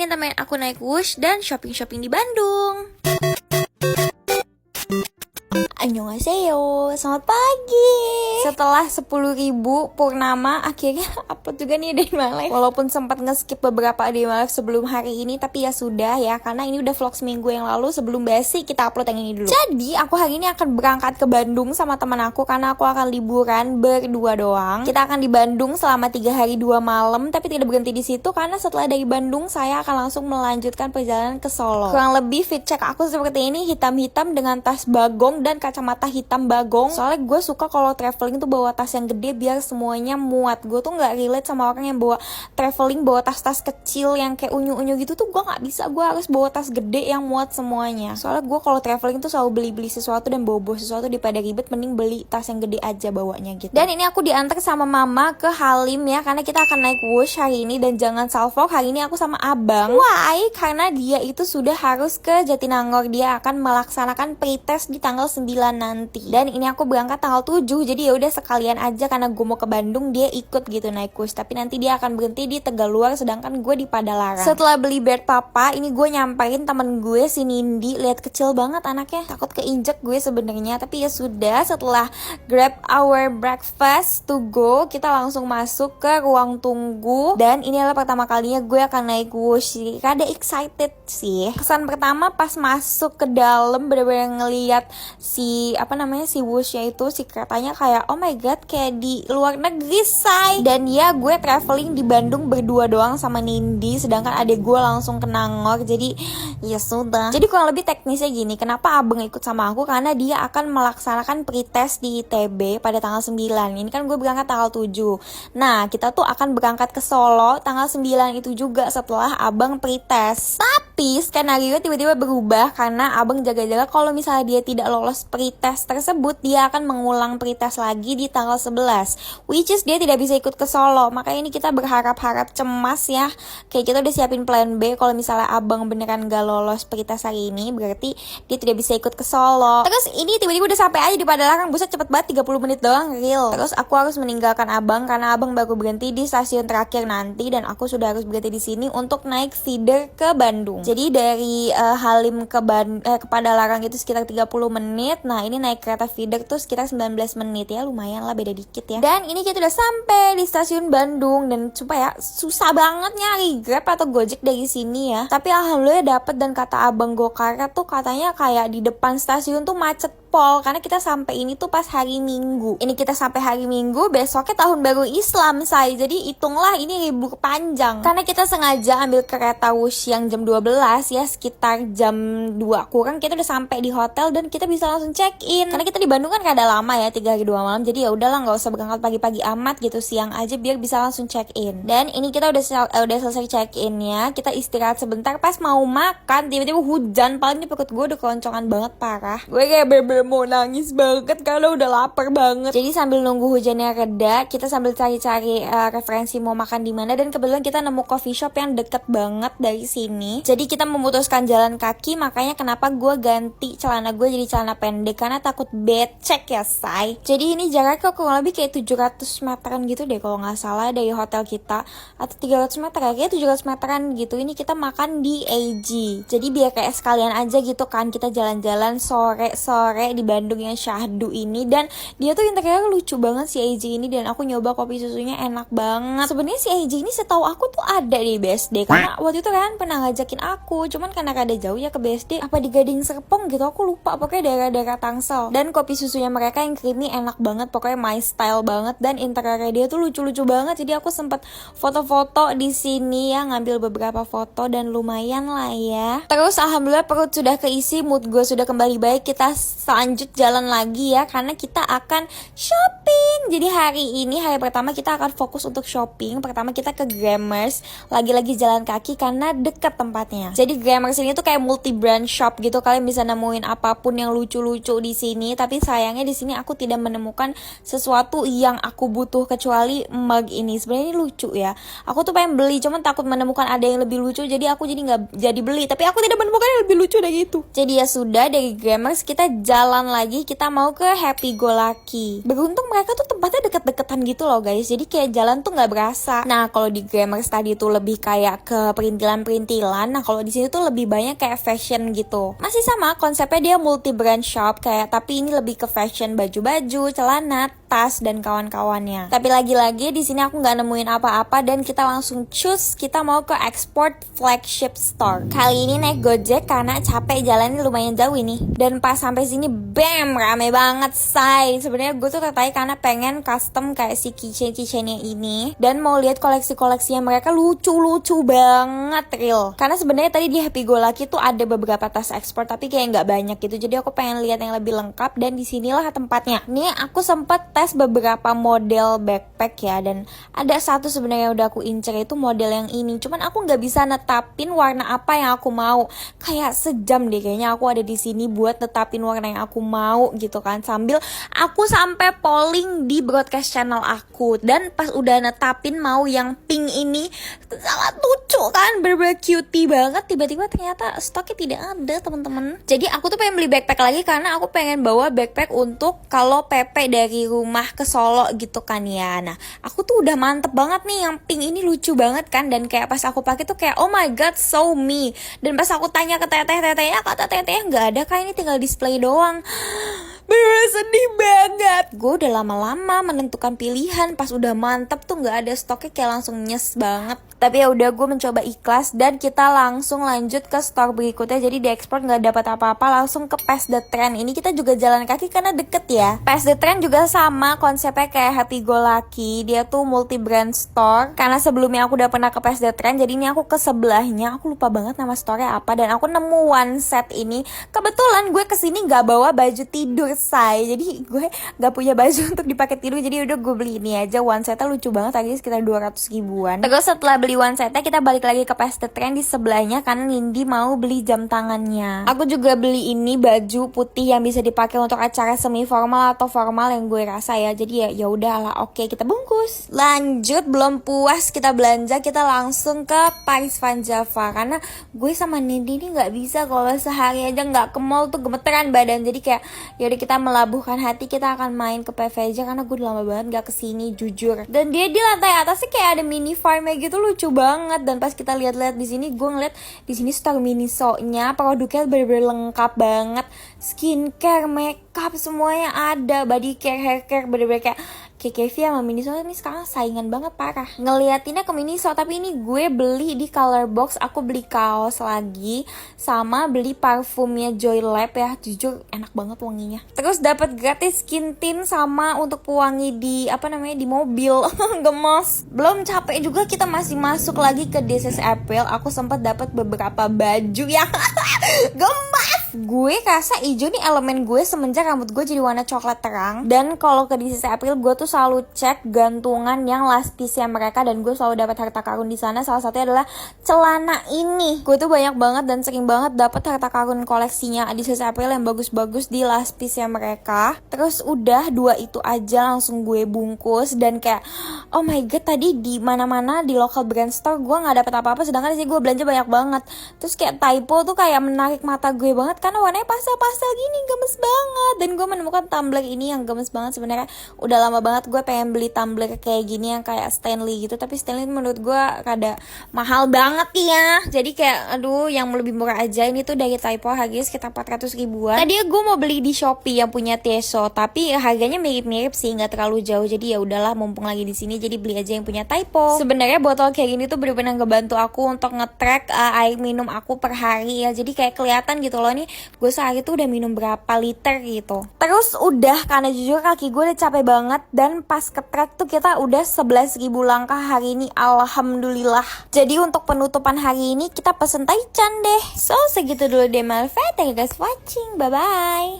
ini temen aku naik Wush dan shopping-shopping di Bandung. Annyeonghaseyo, selamat pagi. Setelah 10.000 purnama, akhirnya upload juga nih Day My Life. Walaupun sempat nge-skip beberapa Day My Life sebelum hari ini, tapi ya sudah ya, karena ini udah vlog seminggu yang lalu. Sebelum basi, kita upload yang ini dulu. Jadi, aku hari ini akan berangkat ke Bandung sama teman aku, karena aku akan liburan berdua doang. Kita akan di Bandung selama 3 hari 2 malam, tapi tidak berhenti di situ, karena setelah dari Bandung, saya akan langsung melanjutkan perjalanan ke Solo. Kurang lebih fit check aku seperti ini, hitam-hitam dengan tas bagong dan kacamata hitam bagong. Soalnya gue suka kalau traveling tuh bawa tas yang gede biar semuanya muat. Gue tuh nggak relate sama orang yang bawa traveling bawa tas-tas kecil yang kayak unyu-unyu gitu tuh gue nggak bisa. Gue harus bawa tas gede yang muat semuanya. Soalnya gue kalau traveling tuh selalu beli-beli sesuatu dan bawa sesuatu daripada ribet, mending beli tas yang gede aja bawanya gitu. Dan ini aku diantar sama mama ke Halim ya, karena kita akan naik Wush hari ini. Dan jangan salvok, hari ini aku sama abang. Why? Karena dia itu sudah harus ke Jatinangor. Dia akan melaksanakan pretest di tanggal 9 nanti. Dan ini aku berangkat tanggal 7. Jadi ya udah sekalian aja, karena gue mau ke Bandung, dia ikut gitu naik Wush. Tapi nanti dia akan berhenti di Tegaluar, sedangkan gue di Padalarang. Setelah beli bed papa, ini gue nyamperin temen gue si Nindi. Lihat kecil banget anaknya, takut keinjek gue sebenarnya. Tapi ya sudah, setelah grab our breakfast to go, kita langsung masuk ke ruang tunggu. Dan ini adalah pertama kalinya gue akan naik Wush. Rada excited sih. Kesan pertama pas masuk ke dalam, bener-bener ngeliat si Wushnya itu, si keretanya kayak oh my god, kayak di luar negeri say. Dan ya gue traveling di Bandung berdua doang sama Nindi, sedangkan adik gue langsung ke Nangor. Jadi ya sudah. Jadi kurang lebih teknisnya gini, kenapa abang ikut sama aku, karena dia akan melaksanakan pretest di ITB pada tanggal 9. Ini kan gue berangkat tanggal 7. Nah kita tuh akan berangkat ke Solo tanggal 9 itu juga setelah abang pretest. Tapi skenario tiba-tiba berubah karena abang jaga-jaga kalau misalnya dia tidak lolos pretest tersebut, dia akan mengulang pretest lagi di tanggal 11, which is dia tidak bisa ikut ke Solo. Makanya ini kita berharap-harap cemas ya, kayak kita udah siapin plan B kalau misalnya abang beneran gak lolos pretest hari ini, berarti dia tidak bisa ikut ke Solo. Terus ini tiba-tiba udah sampai aja di Padalarang, buset cepet banget, 30 menit doang, real. Terus aku harus meninggalkan abang karena abang baru berhenti di stasiun terakhir nanti, dan aku sudah harus berhenti di sini untuk naik feeder ke Bandung. Jadi dari Halim ke Padalarang itu sekitar 30 menit. Nah ini naik kereta feeder tuh sekitar 19 menit ya, lumayan lah, beda dikit ya. Dan ini kita udah sampai di stasiun Bandung, dan sumpah ya susah banget nyari Grab atau Gojek dari sini ya. Tapi alhamdulillah dapet, dan kata abang Gokara tuh katanya kayak di depan stasiun tuh macet pol, karena kita sampai ini tuh pas hari Minggu. Ini kita sampai hari Minggu, besoknya tahun baru Islam say. Jadi hitunglah ini libur panjang. Karena kita sengaja ambil kereta Wush yang jam 12 ya, sekitar jam 2 kurang kita udah sampai di hotel dan kita bisa langsung check in. Karena kita di Bandung kan rada lama ya, 3 hari 2 malam. Jadi ya udahlah, nggak usah berangkat pagi-pagi amat gitu, siang aja biar bisa langsung check in. Dan ini kita udah selesai check in ya. Kita istirahat sebentar, pas mau makan tiba-tiba hujan. Paling di perut gue udah keloncongan banget parah. Gue kayak bener mau nangis banget karena udah lapar banget. Jadi sambil nunggu hujannya reda, kita sambil cari-cari referensi mau makan di mana, dan kebetulan kita nemu coffee shop yang deket banget dari sini. Jadi kita memutuskan jalan kaki, makanya kenapa gue ganti celana gue jadi celana pendek, karena takut becek ya say. Jadi ini jaraknya kurang lebih kayak 700 meteran gitu deh kalau nggak salah dari hotel kita, atau 300 meter ya, kayak 700 meteran gitu. Ini kita makan di AG. Jadi biar kayak sekalian aja gitu kan, kita jalan-jalan sore-sore di Bandung yang syahdu ini. Dan dia tuh interiornya lucu banget si AJ ini, dan aku nyoba kopi susunya enak banget. Sebenarnya si AJ ini setahu aku tuh ada di BSD, karena waktu itu kan pernah ngajakin aku, cuman karena rada jauh ya ke BSD, apa di Gading Serpong gitu, aku lupa, pokoknya daerah-daerah Tangsel. Dan kopi susunya mereka yang creamy enak banget, pokoknya my style banget. Dan interiornya dia tuh lucu-lucu banget, jadi aku sempet foto-foto di sini ya, ngambil beberapa foto dan lumayan lah ya. Terus alhamdulillah perut sudah keisi, mood gue sudah kembali baik. Kita lanjut jalan lagi ya, karena kita akan shopping. Jadi hari ini hari pertama kita akan fokus untuk shopping. Pertama kita ke Grammers, lagi-lagi jalan kaki karena deket tempatnya. Jadi Grammers ini tuh kayak multi brand shop gitu, kalian bisa nemuin apapun yang lucu-lucu di sini. Tapi sayangnya di sini aku tidak menemukan sesuatu yang aku butuh kecuali mug ini. Sebenarnya ini lucu ya, aku tuh pengen beli, cuman takut menemukan ada yang lebih lucu, jadi aku nggak jadi beli. Tapi aku tidak menemukan yang lebih lucu dari itu. Jadi ya sudah, dari Grammers kita jalan jalan lagi, kita mau ke Happy Go Lucky. Beruntung mereka tuh tempatnya deket-deketan gitu loh guys, jadi kayak jalan tuh nggak berasa. Nah kalau di Grammers tadi tuh lebih kayak ke perintilan-perintilan, nah kalau di sini tuh lebih banyak kayak fashion gitu. Masih sama konsepnya, dia multi brand shop kayak, tapi ini lebih ke fashion, baju-baju, celana, tas dan kawan-kawannya. Tapi lagi-lagi di sini aku nggak nemuin apa-apa dan kita langsung choose, kita mau ke Export Flagship Store. Kali ini naik Gojek karena capek, jalannya lumayan jauh ini. Dan pas sampai sini, bam, rame banget say. Sebenarnya gue tuh tertarik karena pengen custom kayak si keychainnya ini dan mau lihat koleksi-koleksinya mereka, lucu-lucu banget real. Karena sebenarnya tadi di Happy Go Lucky tuh ada beberapa tas ekspor tapi kayak nggak banyak gitu. Jadi aku pengen lihat yang lebih lengkap dan disinilah tempatnya. Nih aku sempet tes beberapa model backpack ya, dan ada satu sebenarnya udah aku incer, itu model yang ini. Cuman aku nggak bisa netapin warna apa yang aku mau. Kayak sejam deh kayaknya aku ada di sini buat netapin warna yang aku mau gitu kan. Sambil aku sampai polling di broadcast channel aku, dan pas udah netapin mau yang pink ini, sangat lucu kan, bener-bener cutie banget. Tiba-tiba ternyata stoknya tidak ada teman-teman. Jadi aku tuh pengen beli backpack lagi karena aku pengen bawa backpack untuk kalau PP dari rumah ke Solo gitu kan ya. Nah aku tuh udah mantep banget nih, yang pink ini lucu banget kan, dan kayak pas aku pakai tuh kayak oh my god so me. Dan pas aku tanya ke teteh-tetehnya, kata tetehnya nggak ada kak, ini tinggal display doang. Bener sedih banget. Gue udah lama-lama menentukan pilihan, pas udah mantep tuh nggak ada stoknya, kayak langsung nyes banget. Tapi ya udah, gue mencoba ikhlas dan kita langsung lanjut ke store berikutnya. Jadi di ekspor nggak dapat apa-apa, langsung ke Pass the Trend. Ini kita juga jalan kaki karena deket ya. Pass the Trend juga sama konsepnya kayak Happy Go Lucky, dia tuh multi brand store. Karena sebelumnya aku udah pernah ke Pass the Trend, jadi ini aku ke sebelahnya. Aku lupa banget nama store-nya apa, dan aku nemu one set ini. Kebetulan gue kesini nggak bawa baju tidur say, jadi gue nggak punya baju untuk dipakai tidur. Jadi udah gue beli ini aja, one setnya lucu banget, harganya sekitar 200 ribuan. Terus setelah beli one setnya, kita balik lagi ke Pass the Trend di sebelahnya karena Nindi mau beli jam tangannya. Aku juga beli ini baju putih yang bisa dipakai untuk acara semi formal atau formal yang gue rasa ya. Jadi ya udahlah, oke kita bungkus. Lanjut, belum puas kita belanja, kita langsung ke Paris Van Java karena gue sama Nindi ini nggak bisa kalau sehari aja nggak ke mall tuh gemeteran badan. Jadi kayak yaudah kita melabuhkan hati, kita akan main ke PVJ karena gue udah lama banget gak kesini jujur. Dan dia di lantai atasnya kayak ada mini farmnya gitu, lucu banget. Dan pas kita lihat-lihat di sini, gue ngeliat di sini store Miniso-nya produknya bener-bener lengkap banget, skincare, makeup semuanya ada, body care, hair care, bener-bener kayak KKV sama Miniso ini sekarang saingan banget parah. Ngeliatinnya ke Miniso, tapi ini gue beli di Color Box. Aku beli kaos lagi sama beli parfumnya Joy Lab ya, jujur enak banget wanginya. Terus dapat gratis skin tint sama untuk pewangi di di mobil. Gemes. Belum capek juga kita masih masuk lagi ke This is April. Aku sempat dapat beberapa baju ya. Gemes. Gue rasa hijau nih elemen gue semenjak rambut gue jadi warna coklat terang. Dan kalau ke This is April, gue tuh selalu cek gantungan yang last piece-nya mereka, dan gue selalu dapat harta karun di sana. Salah satunya adalah celana ini. Gue tuh banyak banget dan sering banget dapat harta karun koleksinya This is April yang bagus-bagus di last piece-nya mereka. Terus udah 2 itu aja langsung gue bungkus, dan kayak oh my god, tadi di mana-mana di local brand store gue nggak dapat apa-apa, sedangkan di sini gue belanja banyak banget. Terus kayak typo tuh kayak menarik mata gue banget karena warnanya pastel-pastel gini, gemes banget. Dan gue menemukan tumbler ini yang gemes banget. Sebenarnya udah lama banget gue pengen beli tumbler kayak gini yang kayak Stanley gitu, tapi Stanley menurut gue rada mahal banget ya. Jadi kayak aduh, yang lebih murah aja. Ini tuh dari typo, harganya sekitar 400 ribuan. Tadi gue mau beli di Shopee yang punya Teso, tapi harganya mirip-mirip sih, nggak terlalu jauh. Jadi ya udahlah, mumpung lagi di sini jadi beli aja yang punya typo. Sebenarnya botol kayak gini tuh bener-bener ngebantu aku untuk nge-track air minum aku per hari ya. Jadi kayak kelihatan gitu loh nih, gue sehari tuh udah minum berapa liter gitu. Terus udah, karena jujur kaki gue udah capek banget, dan pas ke track tuh kita udah 11.000 langkah hari ini, alhamdulillah. Jadi untuk penutupan hari ini kita pesen Taichan deh. So segitu dulu deh Malva, thank you guys watching, bye bye.